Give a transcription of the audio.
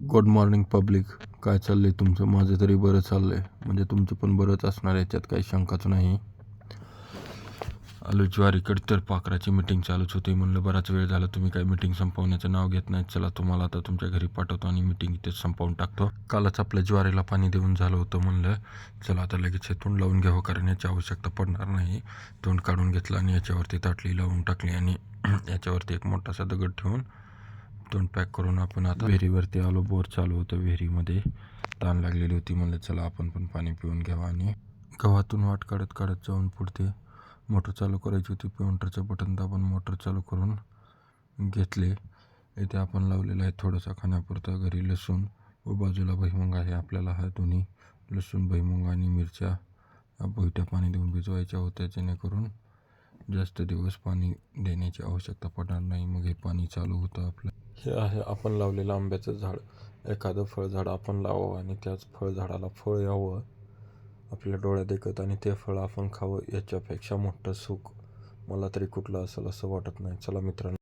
Good morning public. काय चाललंय तुमचं? माझं तरी बरं चाललंय, म्हणजे तुमचं पण बरंच असणार, याच्यात काही शंकाच नाही. आलो ज्वारीकडे, तर पाखराची मिटिंग चालूच होती. म्हणलं बराच वेळ झाला तुम्ही काही मिटिंग संपवण्याचं नाव घेत नाहीत, चला तुम्हाला आता तुमच्या घरी पाठवतो आणि मिटिंग इथेच संपवून टाकतो. कालच आपल्या ज्वारीला पाणी देऊन झालं होतं, म्हणलं चला आता लगेच हे तोंड लावून घ्यावं, कारण याची आवश्यकता पडणार नाही. तोंड काढून घेतलं आणि याच्यावरती ताटली लावून टाकली आणि याच्यावरती एक मोठासा दगड ठेवून तोंड पॅक करून आपण आता विहिरीवरती आलो. बोर चालू होतं, विहिरीमध्ये ताण लागलेली होती. म्हणलं चला आपण पण पाणी पिऊन घ्यावं. आणि गव्हातून वाट काढत काढत जाऊन पुढते मोटर चालू करायची होती. मोटरचं बटन दाबून मोटर चालू करून घेतले. इथे आपण लावलेलं आहे थोडंसं खाण्यापुरतं घरी लसूण व बाजूला भुईमुग आहे. आपल्याला हा दोन्ही लसूण, भुईमुग आणि मिरच्या भुईट्या पाणी देऊन भिजवायच्या होत्या, जेणेकरून जास्त दिवस पाणी देण्याची आवश्यकता पडणार नाही. मग हे पाणी चालू होतं आपलं. हे आहे आपण लावलेलं आंब्याचं झाड. एखादं फळझाड आपण लावावं आणि त्याच फळझाडाला फळ यावं आपल्या डोळ्यात देखत, आणि ते फळ आपण खावं. याच्यापेक्षा मोठं सुख मला तरी कुठलं असेल असं वाटत नाही. चला मित्रांनो.